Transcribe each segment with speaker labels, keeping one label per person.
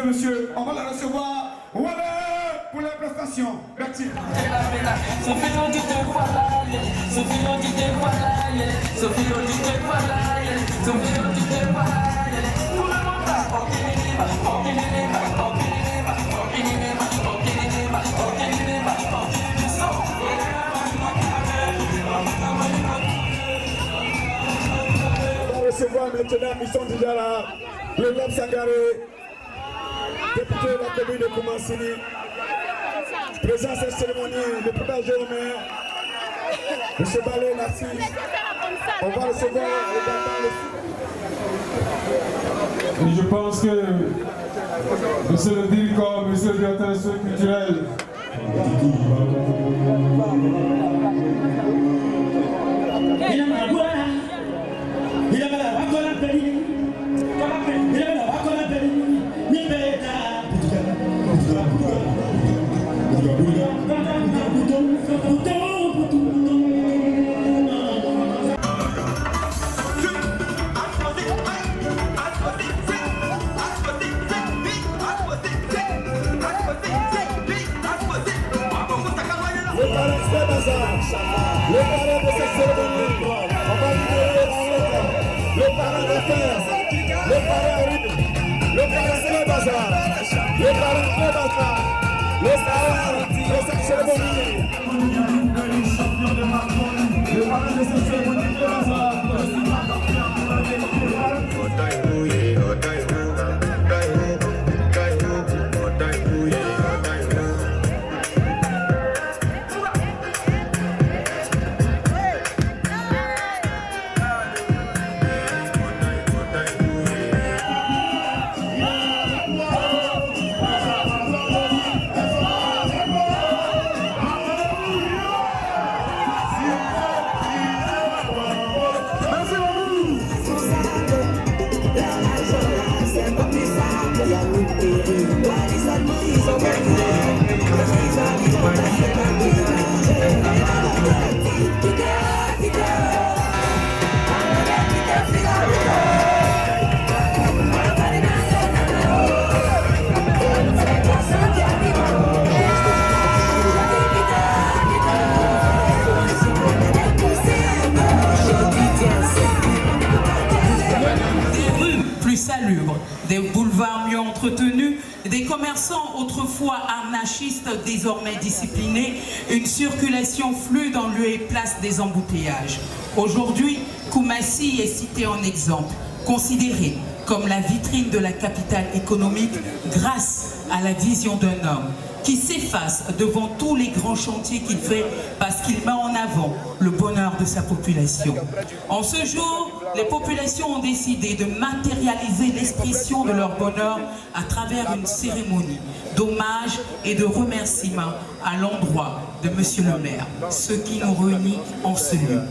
Speaker 1: monsieur. On va la recevoir. Voilà pour la prestation. Merci. On va recevoir maintenant, ils sont déjà là. Le Lom Sangaré, député de la commune de Koumassini, présent à cette cérémonie, le protégé au maire, M. Balé Nassi. On va recevoir le
Speaker 2: Et je pense que monsieur le directeur, monsieur le directeur culturel,
Speaker 1: le parrain de cette cérémonie, on va libérer le parrain d'affaires, le parrain Ribé, le parrain Clébazar, le parrain Clébazar, le parrain de cette cérémonie. Le parrain de cette cérémonie Clébazar.
Speaker 3: Des boulevards mieux entretenus, des commerçants autrefois anarchistes désormais disciplinés, une circulation fluide en lieu et place des embouteillages. Aujourd'hui, Koumassi est cité en exemple, considéré comme la vitrine de la capitale économique grâce à la vision d'un homme qui s'efface devant tous les grands chantiers qu'il fait parce qu'il met en avant le bonheur de sa population. En ce jour, les populations ont décidé de matérialiser l'expression de leur bonheur à travers une cérémonie d'hommage et de remerciement à l'endroit de Monsieur le maire, ce qui nous réunit en ce lieu.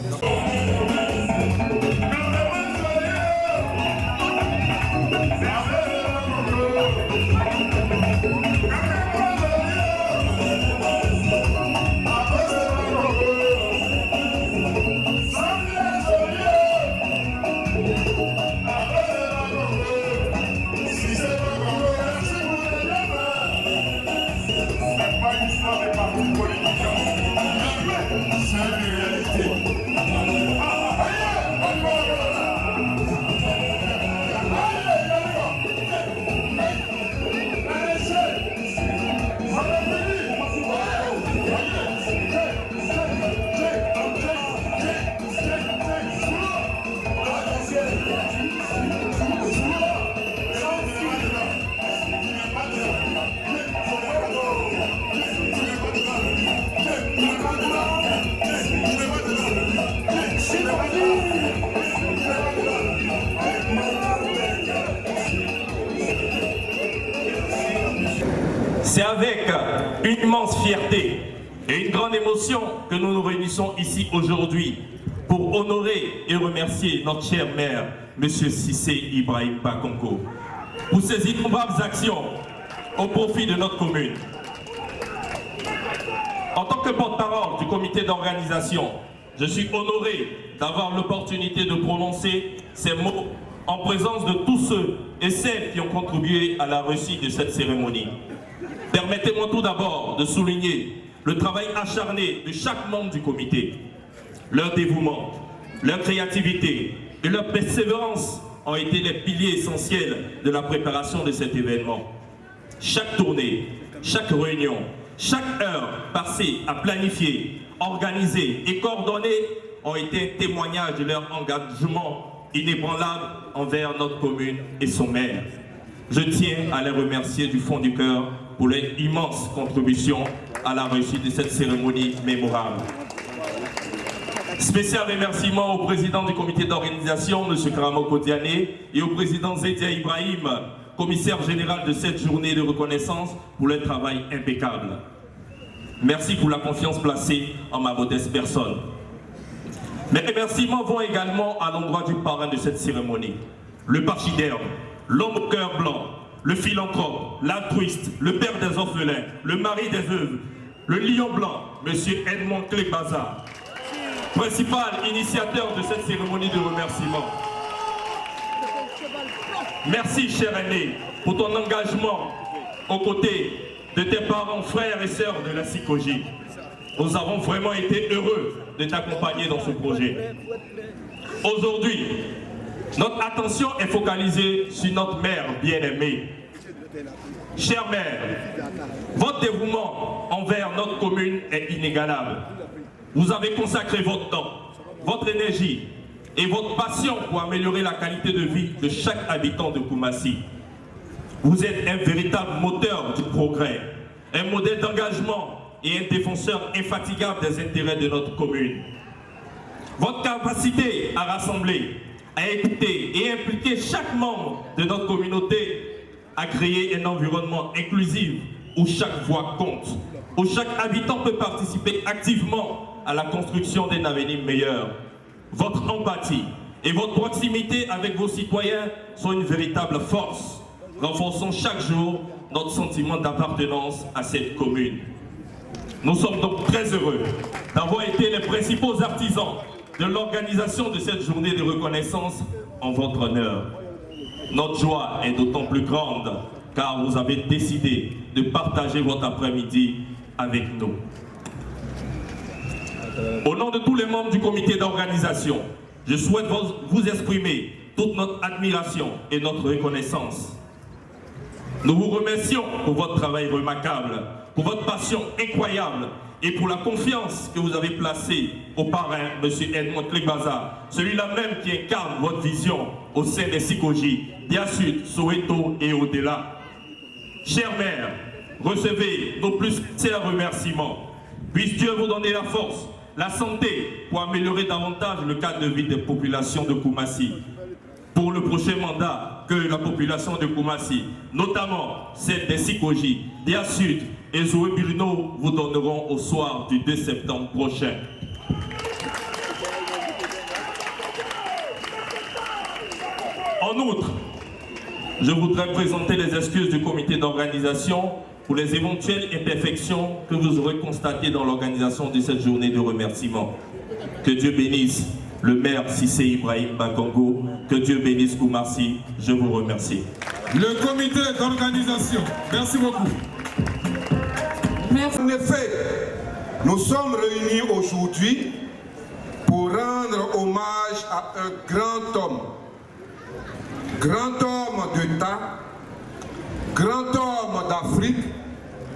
Speaker 4: C'est avec une immense fierté et une grande émotion que nous nous réunissons ici aujourd'hui pour honorer et remercier notre cher maire, M. Cissé Ibrahim Bakonko, pour ses innombrables actions au profit de notre commune. En tant que porte-parole du comité d'organisation, je suis honoré d'avoir l'opportunité de prononcer ces mots en présence de tous ceux et celles qui ont contribué à la réussite de cette cérémonie. Permettez-moi tout d'abord de souligner le travail acharné de chaque membre du comité. Leur dévouement, leur créativité et leur persévérance ont été les piliers essentiels de la préparation de cet événement. Chaque tournée, chaque réunion, chaque heure passée à planifier, organiser et coordonner ont été un témoignage de leur engagement inébranlable envers notre commune et son maire. Je tiens à les remercier du fond du cœur pour leur immense contribution à la réussite de cette cérémonie mémorable. Spécial remerciement au président du comité d'organisation, M. Karamo Kodiane, et au président Zedia Ibrahim, commissaire général de cette journée de reconnaissance, pour leur travail impeccable. Merci pour la confiance placée en ma modeste personne. Mes remerciements vont également à l'endroit du parrain de cette cérémonie, le pachyderme, l'homme au cœur blanc, le philanthrope, l'altruiste, le père des orphelins, le mari des veuves, le lion blanc, M. Edmond Clébaza, principal initiateur de cette cérémonie de remerciement. Merci, cher aîné, pour ton engagement aux côtés de tes parents, frères et sœurs de la SICOJI. Nous avons vraiment été heureux de t'accompagner dans ce projet. Aujourd'hui, notre attention est focalisée sur notre mère bien-aimée. Chère mère, votre dévouement envers notre commune est inégalable. Vous avez consacré votre temps, votre énergie et votre passion pour améliorer la qualité de vie de chaque habitant de Koumassi. Vous êtes un véritable moteur du progrès, un modèle d'engagement et un défenseur infatigable des intérêts de notre commune. Votre capacité à rassembler, à écouter et impliquer chaque membre de notre communauté a créé un environnement inclusif où chaque voix compte, où chaque habitant peut participer activement à la construction d'un avenir meilleur. Votre empathie et votre proximité avec vos citoyens sont une véritable force, renforçant chaque jour notre sentiment d'appartenance à cette commune. Nous sommes donc très heureux d'avoir été les principaux artisans de l'organisation de cette journée de reconnaissance en votre honneur. Notre joie est d'autant plus grande car vous avez décidé de partager votre après-midi avec nous. Au nom de tous les membres du comité d'organisation, je souhaite vous exprimer toute notre admiration et notre reconnaissance. Nous vous remercions pour votre travail remarquable, pour votre passion incroyable et pour la confiance que vous avez placée au parrain, M. Edmond Clébaza, celui-là même qui incarne votre vision au sein des SICOJI, Dia Sud, Soweto et au-delà. Chère mère, recevez nos plus sincères remerciements. Puisse Dieu vous donner la force, la santé pour améliorer davantage le cadre de vie des populations de Koumassi. Pour le prochain mandat, que la population de Koumassi, notamment celle des SICOJI, Dia Sud et Zoé Bruno, vous donneront au soir du 2 septembre prochain. En outre, je voudrais présenter les excuses du comité d'organisation pour les éventuelles imperfections que vous aurez constatées dans l'organisation de cette journée de remerciement. Que Dieu bénisse le maire Cissé Ibrahim Bakongo, que Dieu bénisse Koumassi, je vous remercie.
Speaker 2: Le comité d'organisation, merci beaucoup.
Speaker 5: En effet, nous sommes réunis aujourd'hui pour rendre hommage à un grand homme d'État, grand homme d'Afrique,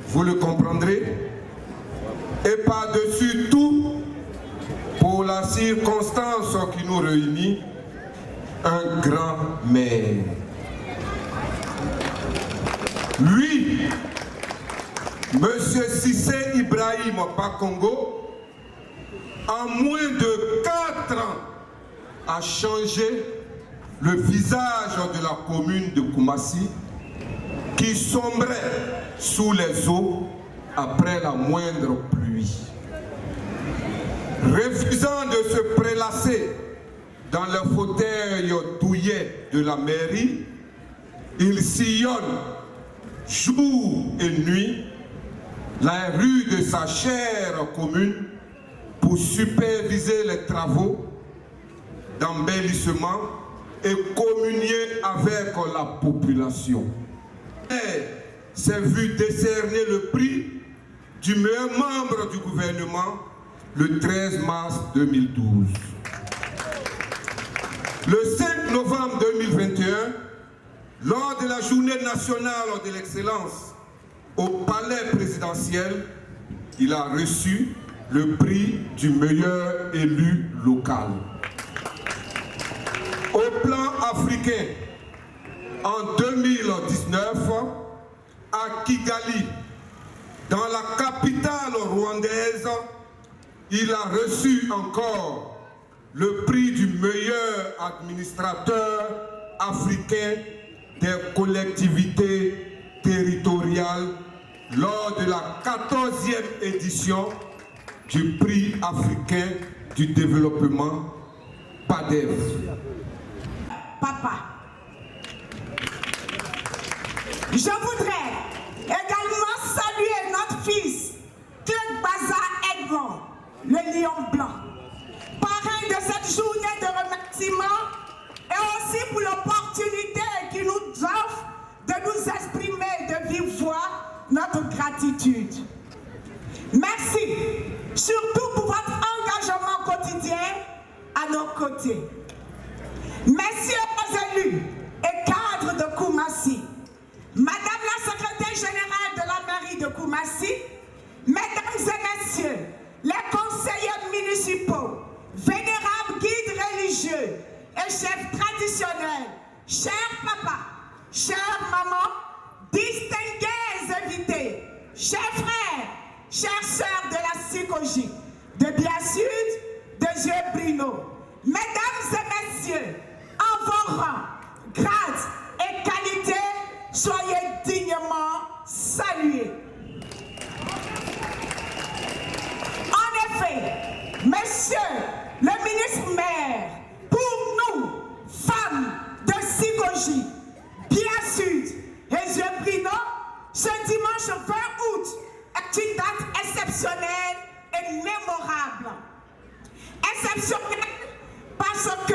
Speaker 5: vous le comprendrez, et par-dessus tout, pour la circonstance qui nous réunit, un grand maire. Lui, Monsieur Cissé Ibrahim Bakongo, en moins de 4 ans, a changé le visage de la commune de Koumassi, qui sombrait sous les eaux après la moindre pluie. Refusant de se prélasser dans le fauteuil douillet de la mairie, il sillonne jour et nuit la rue de sa chère commune pour superviser les travaux d'embellissement et communier avec la population. Elle s'est vue décerner le prix du meilleur membre du gouvernement le 13 mars 2012. Le 5 novembre 2021, lors de la journée nationale de l'excellence au palais présidentiel, il a reçu le prix du meilleur élu local. Au plan africain, en 2019, à Kigali, dans la capitale rwandaise, il a reçu encore le prix du meilleur administrateur africain des collectivités territoriales lors de la 14e édition du prix africain du développement PADEV.
Speaker 6: Papa, je voudrais également saluer notre fils, Claude Baza Edmond, le lion blanc, parrain de cette journée de remerciement et aussi pour l'opportunité qu'il nous offre de nous exprimer de vive voix notre gratitude. Merci, surtout pour votre engagement quotidien à nos côtés. Messieurs les élus et cadres de Koumassi, Madame la secrétaire générale de la mairie de Koumassi, Mesdames et Messieurs, les conseillers municipaux, vénérables guides religieux et chefs traditionnels, chers papas, chères mamans, distingués invités, chers frères, chères sœurs de la Sikoji, de Bia-Sud, de Dieu-Brino, Mesdames et Messieurs, en vos rangs, grades et qualités, soyez dignement salués. En effet, Monsieur le ministre maire, pour nous, femmes de Sikoji, Bia-Sud et Dieu-Brino, ce dimanche 20 août est une date exceptionnelle et mémorable. Exceptionnelle parce que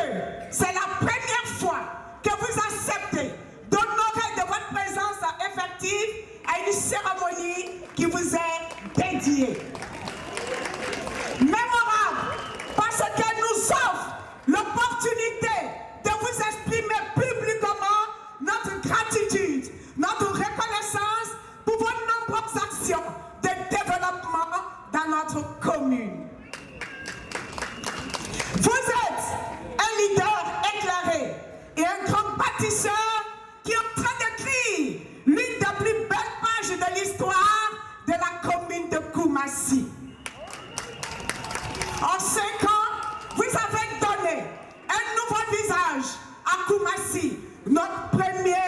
Speaker 6: c'est la première fois que vous acceptez d'honorer de votre présence effective à une cérémonie qui vous est dédiée. Mémorable parce qu'elle nous offre l'opportunité de vous exprimer publiquement notre gratitude, notre reconnaissance pour vos nombreuses actions de développement dans notre commune. Vous êtes un leader éclairé et un grand bâtisseur qui est en train d'écrire l'une des plus belles pages de l'histoire de la commune de Koumassi. En 5 ans, vous avez donné un nouveau visage à Koumassi, notre premier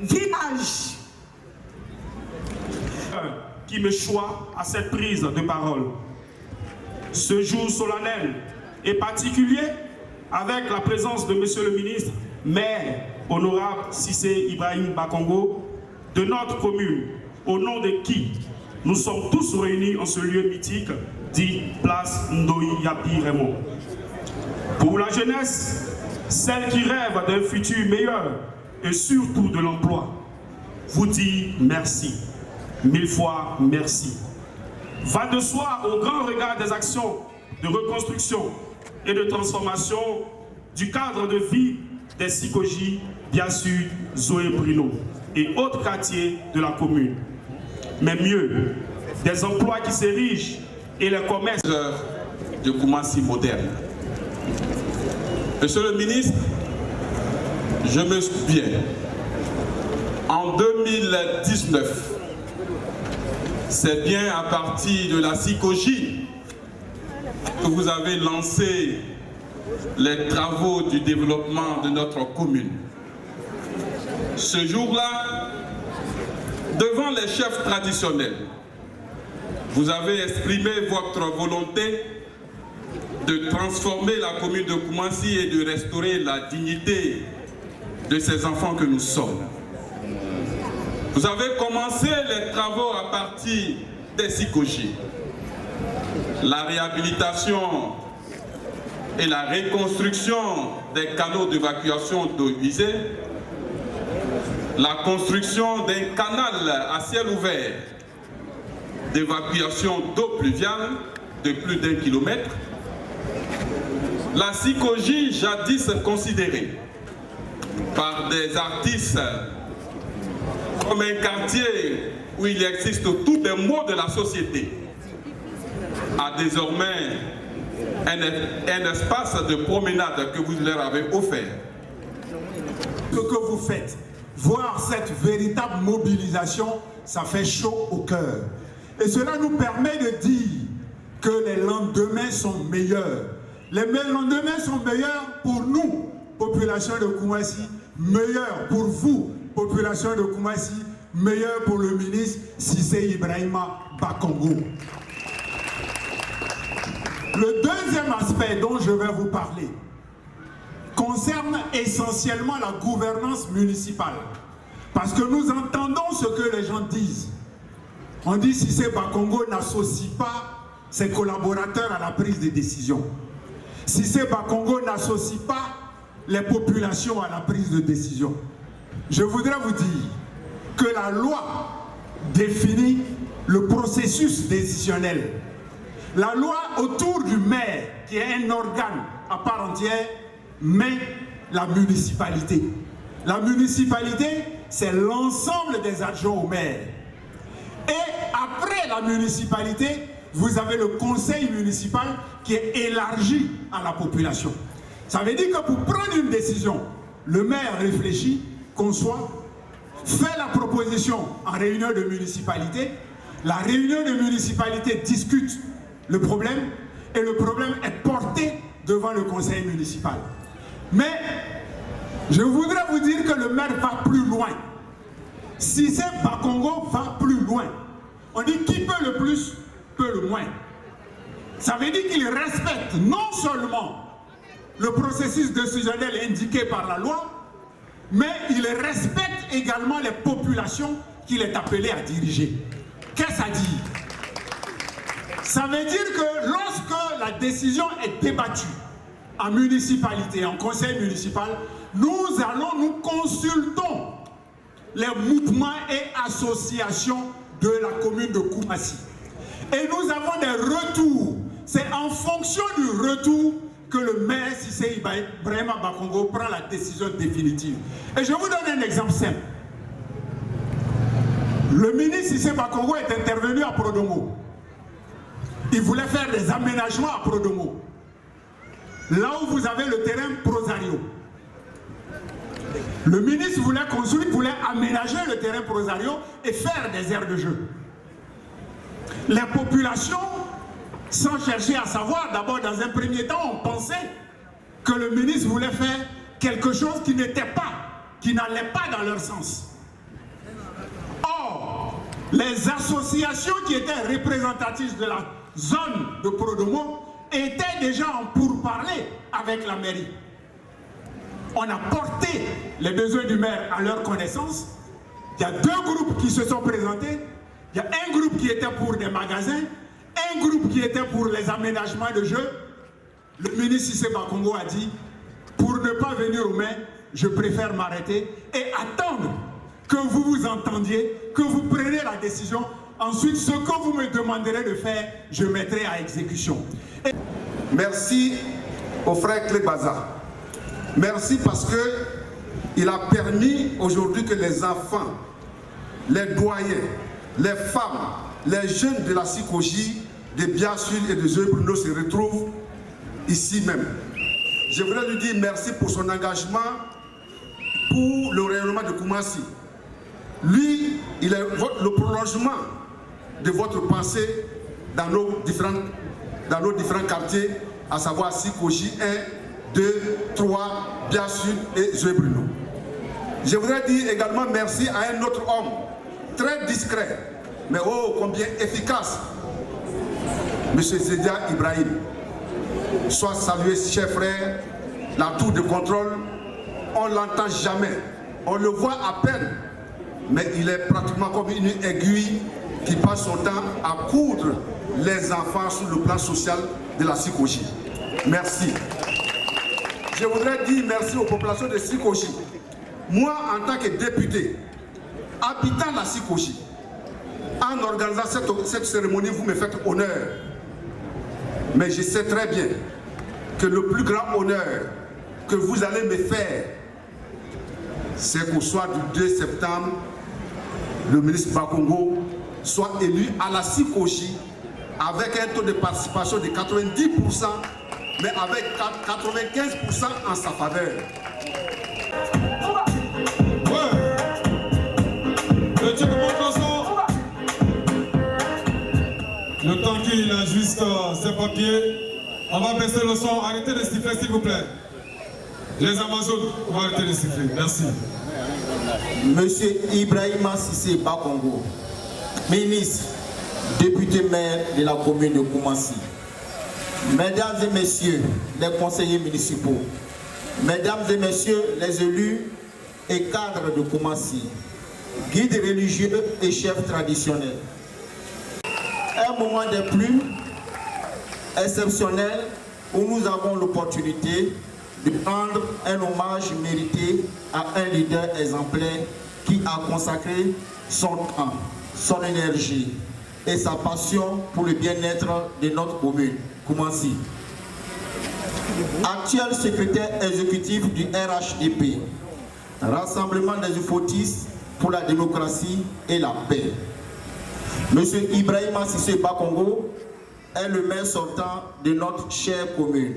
Speaker 6: village.
Speaker 7: Qui me choisit à cette prise de parole. Ce jour solennel est particulier avec la présence de Monsieur le ministre, maire honorable Cissé Ibrahim Bakongo, de notre commune, au nom de qui nous sommes tous réunis en ce lieu mythique dit Place Ndoyi Yapi Raymond. Pour la jeunesse, celle qui rêve d'un futur meilleur et surtout de l'emploi, vous dit merci. 1000 fois merci. Va de soi au grand regard des actions de reconstruction et de transformation du cadre de vie des Sikoji, Bia-Sud, Zoé-Brino et autres quartiers de la commune. Mais mieux, des emplois qui s'érigent et les commerces
Speaker 8: de Koumassi moderne. Monsieur le ministre, je me souviens, en 2019, c'est bien à partir de la Sikoji que vous avez lancé les travaux du développement de notre commune. Ce jour-là, devant les chefs traditionnels, vous avez exprimé votre volonté de transformer la commune de Koumassi et de restaurer la dignité de ces enfants que nous sommes. Vous avez commencé les travaux à partir des Sikoji. La réhabilitation et la reconstruction des canaux d'évacuation d'eau usée, la construction d'un canal à ciel ouvert d'évacuation d'eau pluviale de plus d'1 kilomètre, la Sikoji, jadis considérée par des artistes comme un quartier où il existe tous les maux de la société, a désormais un espace de promenade que vous leur avez offert.
Speaker 9: Ce que vous faites, voir cette véritable mobilisation, ça fait chaud au cœur. Et cela nous permet de dire que les lendemains sont meilleurs. Les lendemains sont meilleurs pour nous, population de Koumassi, meilleurs pour vous, population de Koumassi, meilleurs pour le ministre Cissé Ibrahima Bakongo. Le deuxième aspect dont je vais vous parler concerne essentiellement la gouvernance municipale. Parce que nous entendons ce que les gens disent. On dit Cissé Bakongo n'associe pas ses collaborateurs à la prise de décision. Cissé Bakongo n'associe pas les populations à la prise de décision. Je voudrais vous dire que la loi définit le processus décisionnel. La loi autour du maire, qui est un organe à part entière, met la municipalité. La municipalité, c'est l'ensemble des adjoints au maire. Et après la municipalité, vous avez le conseil municipal qui est élargi à la population. Ça veut dire que pour prendre une décision, le maire réfléchit, conçoit, fait la proposition en réunion de municipalité, la réunion de municipalité discute le problème et le problème est porté devant le conseil municipal. Mais je voudrais vous dire que le maire va plus loin. Cissé Bakongo va plus loin. On dit qui peut le plus, peut le moins. Ça veut dire qu'il respecte non seulement le processus décisionnel indiqué par la loi, mais il respecte également les populations qu'il est appelé à diriger. Qu'est-ce que ça dit? Ça veut dire que lorsque la décision est débattue en municipalité, en conseil municipal, nous consultons les mouvements et associations de la commune de Koumassi. Et nous avons des retours. C'est en fonction du retour que le maire Cissé Ibrahima Bakongo prend la décision définitive. Et je vous donne un exemple simple. Le ministre Cissé Bakongo est intervenu à Prodomo. Il voulait faire des aménagements à Prodomo. Là où vous avez le terrain Prosario. Le ministre voulait construire, voulait aménager le terrain Prosario et faire des aires de jeu. Les populations, sans chercher à savoir, d'abord dans un premier temps, on pensait que le ministre voulait faire quelque chose qui n'était pas, qui n'allait pas dans leur sens. Or, les associations qui étaient représentatives de la zone de Prodomo étaient déjà en pourparlers avec la mairie. On a porté les besoins du maire à leur connaissance. Il y a deux groupes qui se sont présentés. Il y a un groupe qui était pour des magasins, un groupe qui était pour les aménagements de jeux. Le ministre Cissé Bakongo a dit, pour ne pas venir aux mains, je préfère m'arrêter et attendre que vous vous entendiez, que vous preniez la décision. Ensuite, ce que vous me demanderez de faire, je mettrai à exécution.
Speaker 5: Merci au frère Clébaza. Merci parce qu'il a permis aujourd'hui que les enfants, les doyens, les femmes, les jeunes de la Sikoji, de Biassul et de Zoé Bruno se retrouvent ici même. Je voudrais lui dire merci pour son engagement pour le rayonnement de Koumassi. Lui, il est le prolongement de votre pensée dans nos différents quartiers, à savoir Sikoji 1, 2, 3, Biassul et Zoé Bruno. Je voudrais dire également merci à un autre homme, très discret, mais oh combien efficace, M. Zedia Ibrahim. Soit salué, chers frères, la tour de contrôle, on ne l'entend jamais, on le voit à peine, mais il est pratiquement comme une aiguille qui passe son temps à coudre les enfants sur le plan social de la Sikoji. Merci.
Speaker 10: je voudrais dire merci aux populations de Sikoshi. Moi, en tant que député, habitant la Sikoshi, en organisant cette cérémonie, vous me faites honneur. Mais je sais très bien que le plus grand honneur que vous allez me faire, c'est qu'au soir du 2 septembre, le ministre Bakongo soit élu à la Sikoshi avec un taux de participation de 90%, mais avec 95% en sa faveur.
Speaker 2: Le temps qu'il ajuste ses papiers, on va baisser le son. Arrêtez de siffler, s'il vous plaît. Les Amazones, on va arrêter de siffler. Merci.
Speaker 11: Monsieur Ibrahima Cissé Bakongo, ministre, député maire de la commune de Koumassi, mesdames et messieurs les conseillers municipaux, mesdames et messieurs les élus et cadres de Koumassi, guides religieux et chefs traditionnels, un moment des plus exceptionnel où nous avons l'opportunité de rendre un hommage mérité à un leader exemplaire qui a consacré son temps, son énergie et sa passion pour le bien-être de notre commune, Koumassi. Actuel secrétaire exécutif du RHDP, Rassemblement des Ufotistes pour la démocratie et la paix. Monsieur Ibrahima Cissé Bakongo est le maire sortant de notre chère commune.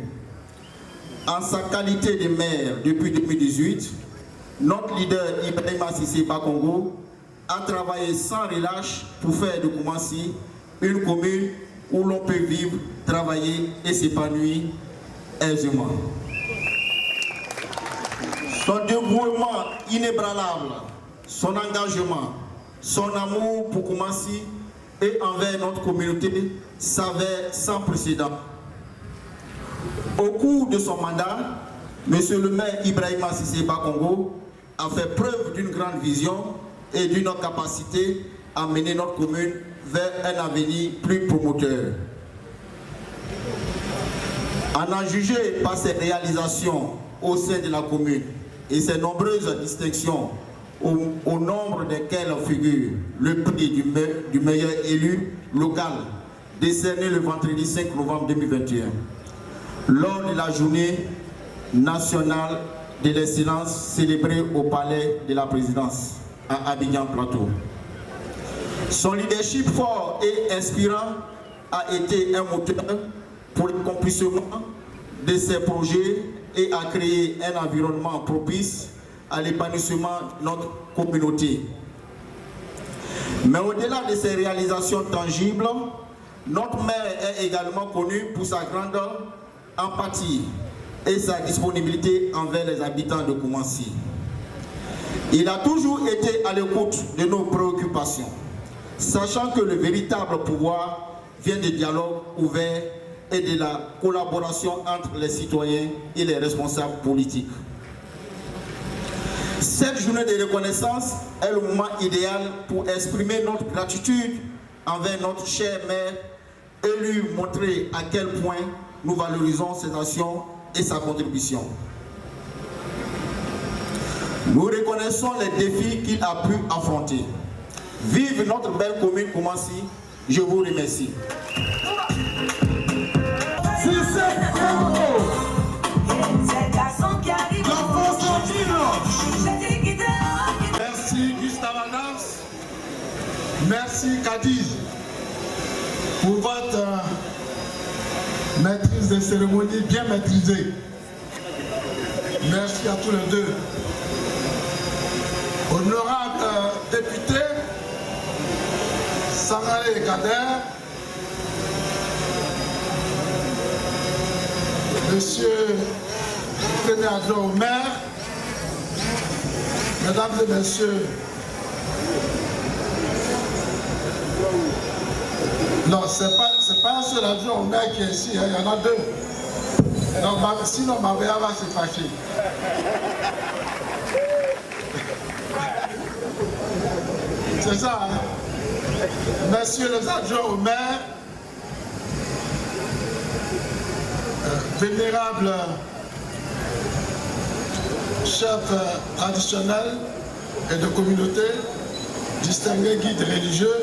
Speaker 11: En sa qualité de maire depuis 2018, notre leader Ibrahima Cissé Bakongo a travaillé sans relâche pour faire de Koumassi une commune où l'on peut vivre, travailler et s'épanouir aisément. Son dévouement inébranlable, son engagement, son amour pour Koumassi et envers notre communauté s'avère sans précédent. Au cours de son mandat, Monsieur le maire Ibrahima Cissé Bakongo a fait preuve d'une grande vision et d'une capacité à mener notre commune vers un avenir plus promoteur. En juger par ses réalisations au sein de la commune et ses nombreuses distinctions, au nombre desquelles figure le prix du meilleur élu local, décerné le vendredi 5 novembre 2021, lors de la journée nationale de l'excellence célébrée au palais de la présidence à Abidjan Plateau. Son leadership fort et inspirant a été un moteur pour l'accomplissement de ses projets et a créé un environnement propice à l'épanouissement de notre communauté. Mais au-delà de ces réalisations tangibles, notre maire est également connu pour sa grande empathie et sa disponibilité envers les habitants de Koumassi. Il a toujours été à l'écoute de nos préoccupations, sachant que le véritable pouvoir vient du dialogue ouvert et de la collaboration entre les citoyens et les responsables politiques. Cette journée de reconnaissance est le moment idéal pour exprimer notre gratitude envers notre cher maire et lui montrer à quel point nous valorisons ses actions et sa contribution. Nous reconnaissons les défis qu'il a pu affronter. Vive notre belle commune Koumassi, je vous remercie.
Speaker 9: Merci Gustave Adams, merci Cadiz pour votre maîtrise des cérémonies bien maîtrisée. Merci à tous les deux. Honorable député Sangaré Kader, monsieur le premier adjoint au maire, mesdames et messieurs, non, c'est pas un seul adjoint au maire qui est ici, hein, il y en a deux. Donc, sinon, ma mère va se fâcher. C'est ça, hein? Messieurs les adjoints au maire, vénérable
Speaker 12: chefs traditionnels et de communauté, distingués guides religieux,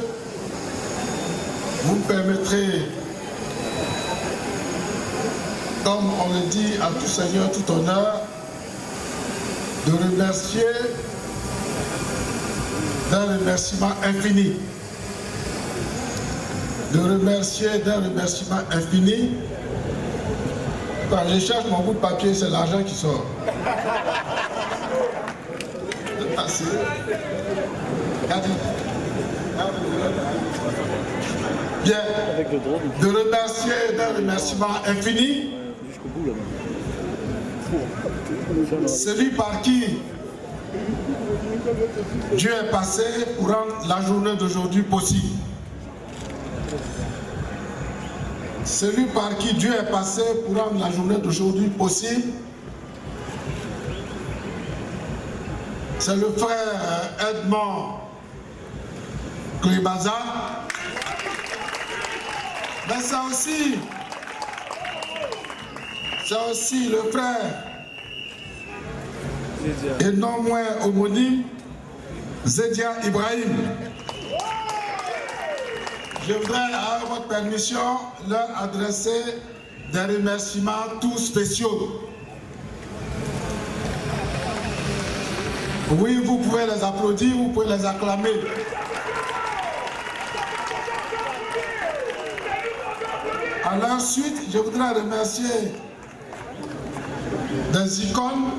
Speaker 12: vous me permettrez, comme on le dit à tout Seigneur, tout honneur, de remercier d'un remerciement infini. De remercier d'un remerciement infini. Quand je cherche mon bout de papier, c'est l'argent qui sort. Assez. Bien. De remercier d'un remerciement infini celui par qui Dieu est passé pour rendre la journée d'aujourd'hui possible. Celui par qui Dieu est passé pour rendre la journée d'aujourd'hui possible, c'est le frère Edmond Clébaza. Mais c'est aussi le frère, et non moins homonyme, Zedia Ibrahim. Je voudrais, avec votre permission, leur adresser des remerciements tout spéciaux. Oui, vous pouvez les applaudir, vous pouvez les acclamer. À leur suite, je voudrais remercier des icônes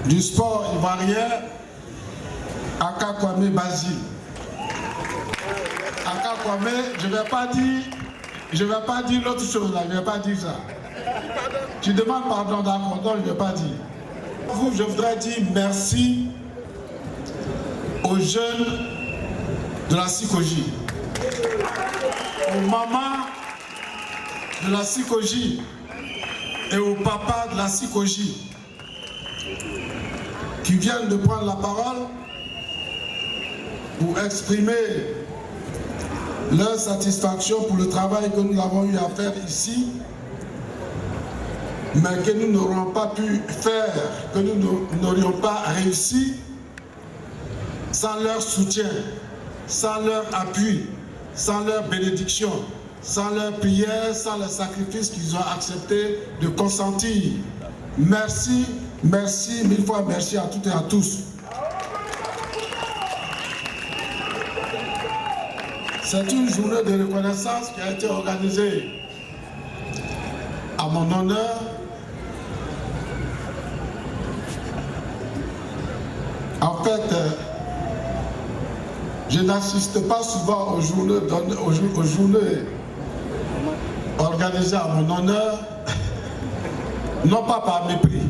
Speaker 12: du sport ivoirien, Aka Kwame Bazi. Aka Kwame, je ne vais pas dire l'autre chose là, je ne vais pas dire ça. Tu demandes pardon, d'accord, donc je ne vais pas dire. Vous, je voudrais dire merci aux jeunes de la Sikoji, aux mamans de la Sikoji et aux papas de la Sikoji qui viennent de prendre la parole pour exprimer leur satisfaction pour le travail que nous avons eu à faire ici, mais que nous n'aurions pas pu faire, que nous n'aurions pas réussi sans leur soutien, sans leur appui, sans leur bénédiction, sans leur prière, sans le sacrifice qu'ils ont accepté de consentir. Merci, merci, mille fois merci à toutes et à tous. C'est une journée de reconnaissance qui a été organisée à mon honneur. En fait, je n'assiste pas souvent aux journées organisées à mon honneur, non pas par mépris,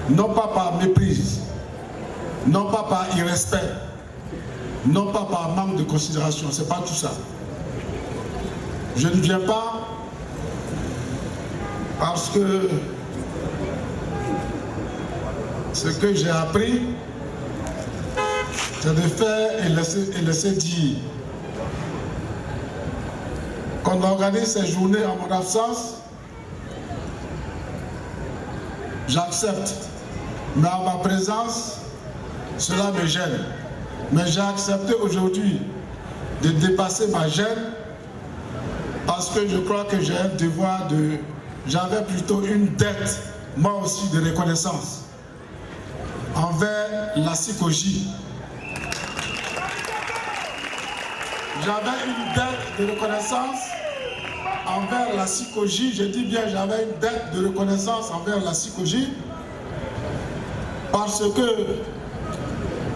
Speaker 12: non pas par méprise, non pas par irrespect, non pas par manque de considération, c'est pas tout ça. Je ne viens pas parce que ce que j'ai appris, c'est de faire et laisser dire. Qu'on organise ces journées en mon absence, j'accepte. Mais en ma présence, cela me gêne. Mais j'ai accepté aujourd'hui de dépasser ma gêne parce que je crois que j'ai un devoir de... J'avais plutôt une dette, moi aussi, de reconnaissance envers la Sikoji. J'avais une dette de reconnaissance envers la Sikoji. Je dis bien, j'avais une dette de reconnaissance envers la Sikoji parce que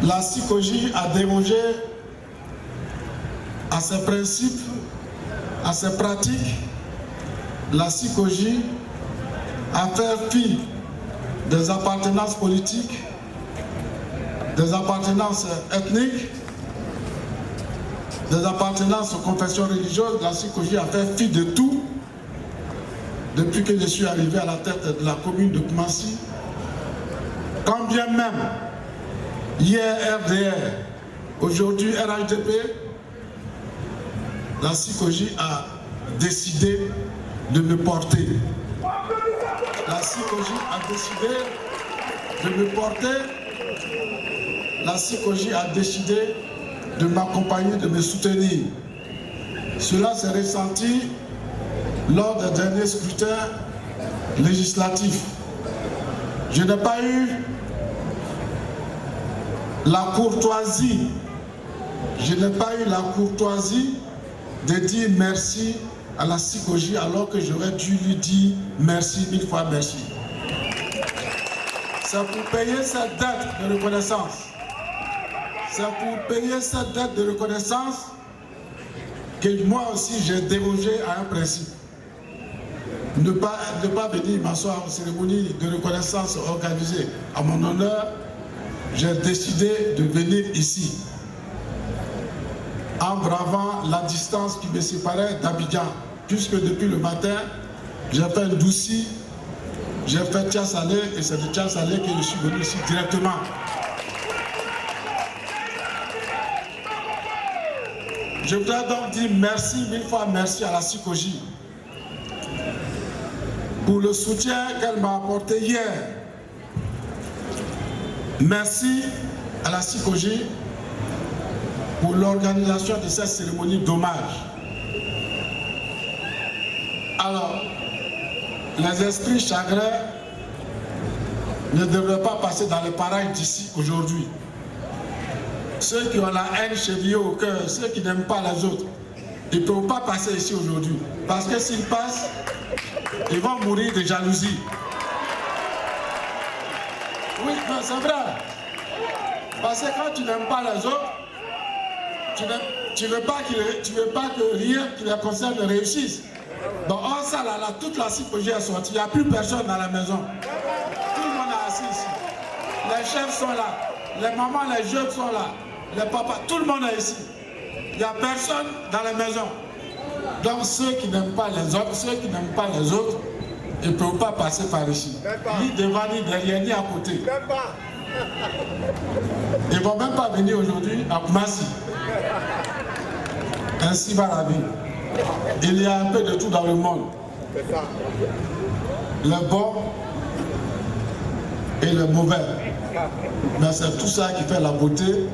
Speaker 12: la Sikoji a dérogé à ses principes, à ses pratiques. La Sikoji a fait fi des appartenances politiques, des appartenances ethniques, des appartenances aux confessions religieuses. La Sikoji a fait fi de tout depuis que je suis arrivé à la tête de la commune de Koumassi. Quand bien même, hier RDR, aujourd'hui RHDP, la Sikoji a décidé de me porter. la CICOJ a décidé de me porter, la CICOJ a décidé de m'accompagner, de me soutenir. Cela s'est ressenti lors des derniers scrutins législatifs. Je n'ai pas eu la courtoisie, de dire merci à la CICOJ alors que j'aurais dû lui dire merci, 1000 fois merci. C'est pour payer cette dette de reconnaissance. C'est pour payer cette dette de reconnaissance que moi aussi j'ai dérogé à un principe. Ne pas venir m'asseoir en cérémonie de reconnaissance organisée à mon honneur, j'ai décidé de venir ici en bravant la distance qui me séparait d'Abidjan, puisque depuis le matin, j'ai fait un Doussi, j'ai fait Tchassalé, et c'est de Tchassalé que je suis venu ici directement. Je voudrais donc dire merci, 1000 fois merci à la CICOJ pour le soutien qu'elle m'a apporté hier. Merci à la CICOJ pour l'organisation de cette cérémonie d'hommage. Alors, les esprits chagrins ne devraient pas passer dans les parages d'ici aujourd'hui. Ceux qui ont la haine chevillée au cœur, ceux qui n'aiment pas les autres, ils ne peuvent pas passer ici aujourd'hui. Parce que s'ils passent, ils vont mourir de jalousie. Oui, c'est vrai. Parce que quand tu n'aimes pas les autres, tu ne veux pas que rien qui les concerne réussisse. Donc, en ça, là, toute la CICOJ est sortie. Il n'y a plus personne dans la maison. Tout le monde est assis ici. Les chefs sont là. Les mamans, les jeunes sont là. Les papas, tout le monde est ici. Il n'y a personne dans la maison. Donc, ceux qui n'aiment pas les autres, ils ne peuvent pas passer par ici. Ni devant, ni derrière, ni à côté. Ils ne vont même pas venir aujourd'hui à Koumassi. Ainsi va la vie. Il y a un peu de tout dans le monde. Le bon et le mauvais. Mais c'est tout ça qui fait la beauté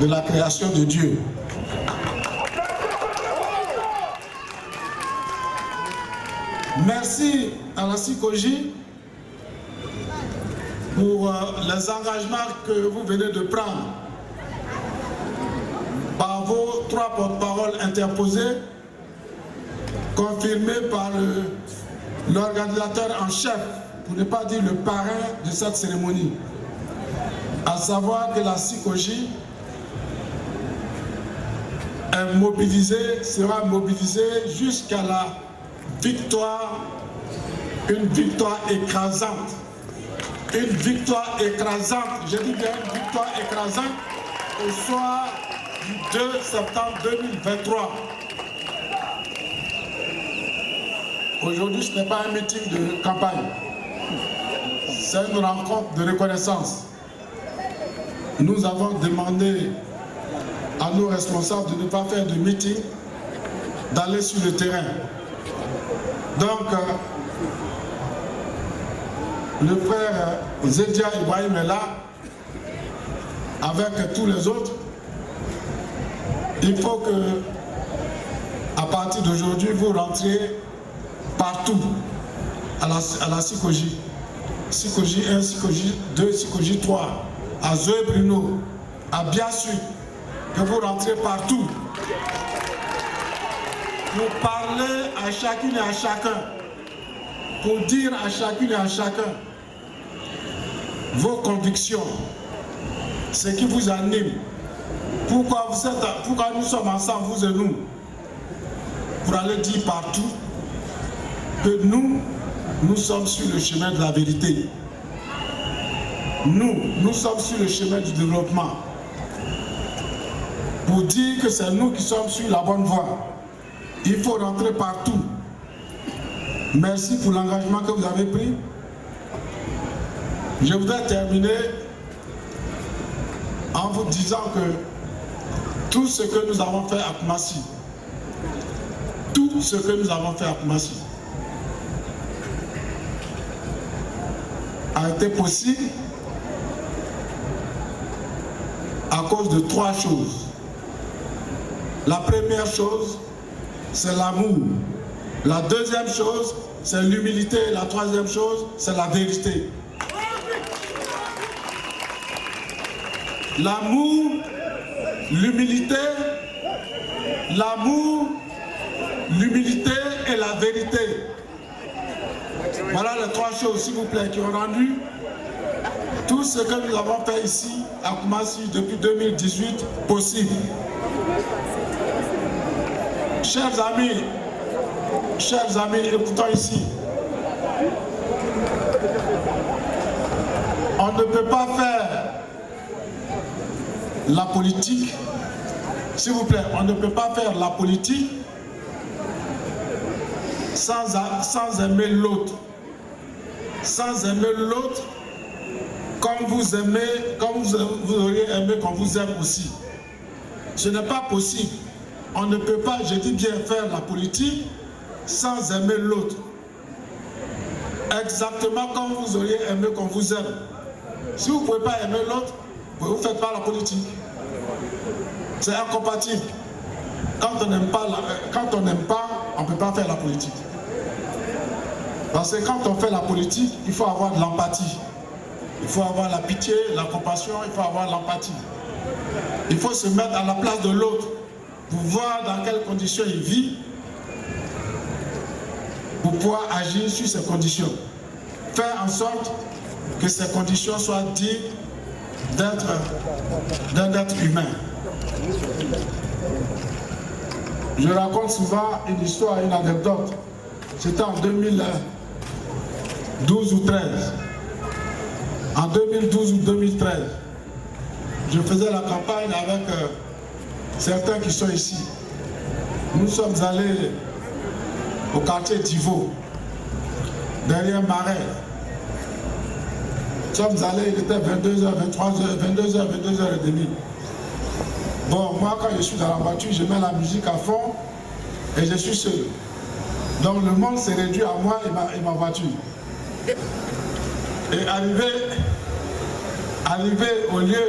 Speaker 12: de la création de Dieu. Merci à la CICOJ pour les engagements que vous venez de prendre par vos 3 porte-paroles interposés, confirmés par l'organisateur en chef, pour ne pas dire le parrain de cette cérémonie, à savoir que la CICOJ sera mobilisée jusqu'à la victoire, une victoire écrasante. Une victoire écrasante, je dis bien une victoire écrasante au soir du 2 septembre 2023. Aujourd'hui, ce n'est pas un meeting de campagne, c'est une rencontre de reconnaissance. Nous avons demandé à nos responsables de ne pas faire de meeting, d'aller sur le terrain. Donc, le frère Zedia Ibrahim est là, avec tous les autres. Il faut que, à partir d'aujourd'hui, vous rentriez partout à la CICOJ. CICOJ 1, CICOJ 2, CICOJ 3, à Zoé Bruno, à Biassu, que vous rentrez partout pour parler à chacune et à chacun, pour dire à chacune et à chacun vos convictions, ce qui vous anime, pourquoi nous sommes ensemble, vous et nous, pour aller dire partout que nous sommes sur le chemin de la vérité. Nous sommes sur le chemin du développement. Pour dire que c'est nous qui sommes sur la bonne voie. Il faut rentrer partout. Merci pour l'engagement que vous avez pris. Je voudrais terminer en vous disant que tout ce que nous avons fait à Koumassi, a été possible à cause de 3 choses. La première chose, c'est l'amour. La deuxième chose, c'est l'humilité. La troisième chose, c'est la vérité. L'amour, l'humilité, et la vérité. Voilà les 3 choses, s'il vous plaît, qui ont rendu tout ce que nous avons fait ici à Koumassi depuis 2018 possible. Chers amis, écoutons ici. On ne peut pas faire la politique, s'il vous plaît, on ne peut pas faire la politique sans aimer l'autre. Sans aimer l'autre comme vous auriez aimé qu'on vous aime aussi. Ce n'est pas possible. On ne peut pas, je dis bien, faire la politique sans aimer l'autre. Exactement comme vous auriez aimé qu'on vous aime. Si vous ne pouvez pas aimer l'autre, vous ne faites pas la politique. C'est incompatible. Quand on n'aime pas, on ne peut pas faire la politique. Parce que quand on fait la politique, il faut avoir de l'empathie. Il faut avoir la pitié, la compassion, il faut avoir l'empathie. Il faut se mettre à la place de l'autre pour voir dans quelles conditions il vit, pour pouvoir agir sur ces conditions. Faire en sorte que ces conditions soient dignes d'un être humain. Je raconte souvent une histoire, une anecdote. C'était en 2012 ou 13. En 2012 ou 2013, je faisais la campagne avec certains qui sont ici. Nous sommes allés au quartier d'Ivo, derrière Marais. Nous sommes allés, il était 22h, 23h, 22h, 22h30. Bon, moi quand je suis dans la voiture, je mets la musique à fond et je suis seul. Donc le monde s'est réduit à moi et ma voiture. Et arrivé au lieu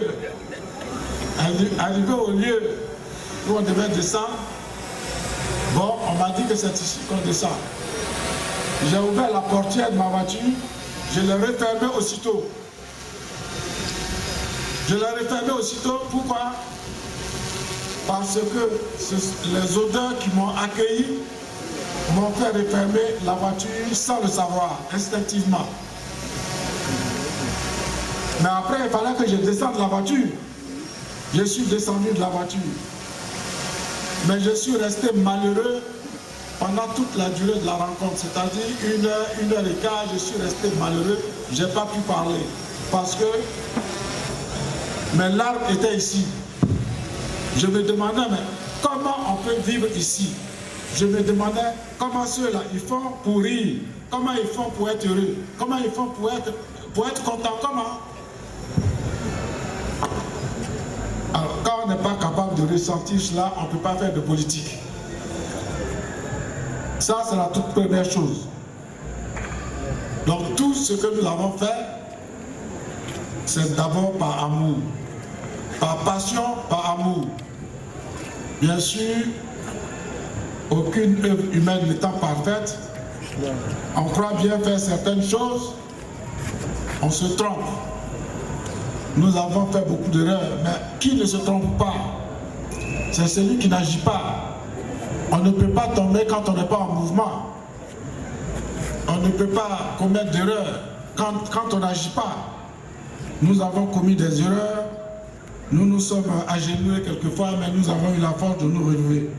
Speaker 12: où on devait descendre, bon, on m'a dit que c'est ici qu'on descend. J'ai ouvert la portière de ma voiture, je l'ai refermée aussitôt. Pourquoi? Parce que les odeurs qui m'ont accueilli m'ont fait refermer la voiture sans le savoir, instinctivement. Mais après, il fallait que je descende de la voiture. Je suis descendu de la voiture. Mais je suis resté malheureux pendant toute la durée de la rencontre. C'est-à-dire 1 heure, 1 heure et quart, je suis resté malheureux. Je n'ai pas pu parler. Parce que mes larmes étaient ici. Je me demandais, mais comment on peut vivre ici? Je me demandais comment ceux-là, ils font pour rire. Comment ils font pour être heureux? Comment ils font pour être contents? Comment? Alors, quand on n'est pas capable de ressentir cela, on ne peut pas faire de politique. Ça, c'est la toute première chose. Donc, tout ce que nous avons fait, c'est d'abord par amour. Par passion, par amour. Bien sûr, aucune œuvre humaine n'étant parfaite, on croit bien faire certaines choses, on se trompe. Nous avons fait beaucoup d'erreurs, mais qui ne se trompe pas? C'est celui qui n'agit pas. On ne peut pas tomber quand on n'est pas en mouvement. On ne peut pas commettre d'erreurs quand on n'agit pas. Nous avons commis des erreurs, nous nous sommes agenouillés quelquefois, mais nous avons eu la force de nous relever.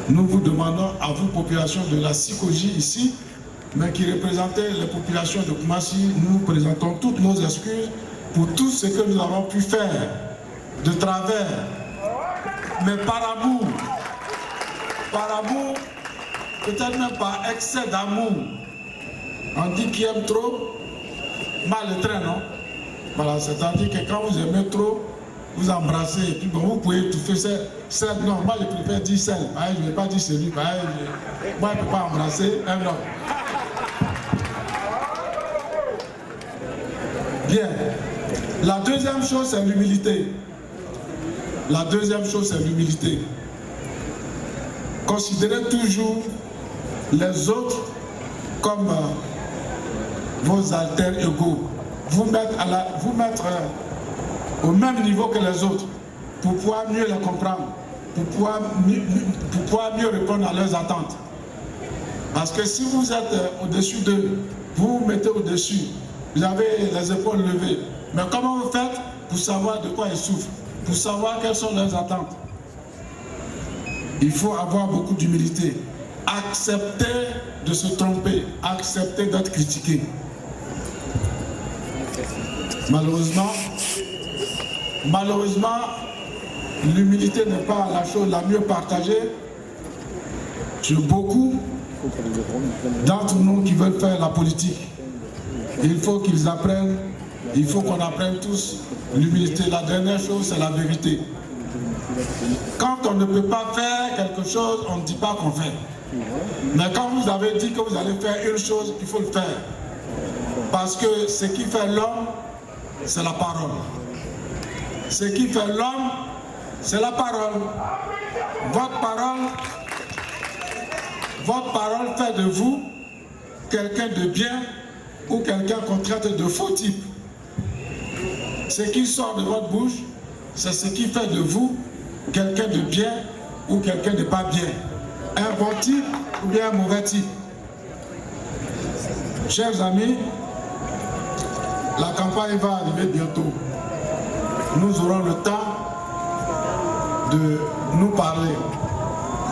Speaker 12: Nous vous demandons à vous, population de la Sikoji ici, mais qui représentez les populations de Koumassi, nous présentons toutes nos excuses pour tout ce que nous avons pu faire de travers, mais par amour, peut-être même par excès d'amour. On dit qui aime trop, mal le train, non? Voilà, c'est-à-dire que quand vous aimez trop, vous embrassez et puis bon, vous pouvez étouffer celle. Non, moi je préfère dire celle. Je ne vais pas dire celui. Moi je ne peux pas embrasser un homme. Bien. La deuxième chose, c'est l'humilité. La deuxième chose, c'est l'humilité. Considérez toujours les autres comme vos alter ego. Vous mettre au même niveau que les autres pour pouvoir mieux les comprendre, pour pouvoir mieux répondre à leurs attentes. Parce que si vous êtes au-dessus d'eux, vous vous mettez au-dessus, vous avez les épaules levées. Mais comment vous faites pour savoir de quoi ils souffrent, pour savoir quelles sont leurs attentes? Il faut avoir beaucoup d'humilité. Accepter de se tromper, accepter d'être critiqué. Malheureusement, l'humilité n'est pas la chose la mieux partagée sur beaucoup d'entre nous qui veulent faire la politique. Il faut qu'ils apprennent, il faut qu'on apprenne tous l'humilité. La dernière chose, c'est la vérité. Quand on ne peut pas faire quelque chose, on ne dit pas qu'on fait. Mais quand vous avez dit que vous allez faire une chose, il faut le faire. Parce que ce qui fait l'homme, c'est la parole. Ce qui fait l'homme, c'est la parole. Votre parole fait de vous quelqu'un de bien ou quelqu'un qu'on traite de faux type. Ce qui sort de votre bouche, c'est ce qui fait de vous quelqu'un de bien ou quelqu'un de pas bien. Un bon type ou bien un mauvais type. Chers amis, la campagne va arriver bientôt. Nous aurons le temps de nous parler,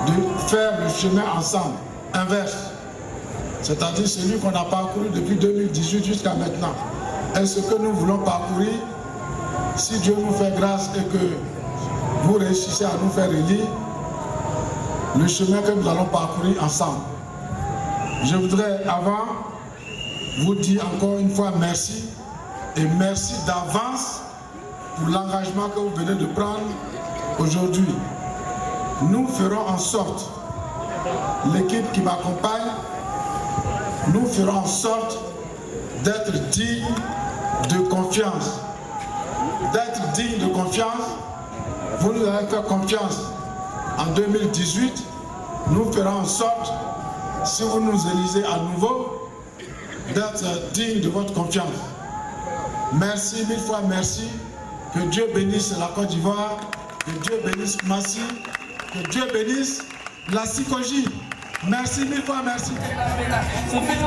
Speaker 12: de faire le chemin ensemble, inverse. C'est-à-dire celui qu'on a parcouru depuis 2018 jusqu'à maintenant. Est-ce que nous voulons parcourir, si Dieu nous fait grâce et que vous réussissez à nous faire élire, le chemin que nous allons parcourir ensemble. Je voudrais avant vous dire encore une fois merci et merci d'avance pour l'engagement que vous venez de prendre aujourd'hui. Nous ferons en sorte, l'équipe qui m'accompagne, nous ferons en sorte d'être dignes de confiance. D'être dignes de confiance, vous nous avez fait confiance en 2018, nous ferons en sorte, si vous nous élisez à nouveau, d'être dignes de votre confiance. Merci, mille fois merci. Que Dieu bénisse la Côte d'Ivoire, que Dieu bénisse Koumassi, que Dieu bénisse la Sikoji. Merci, mille fois merci. Sophie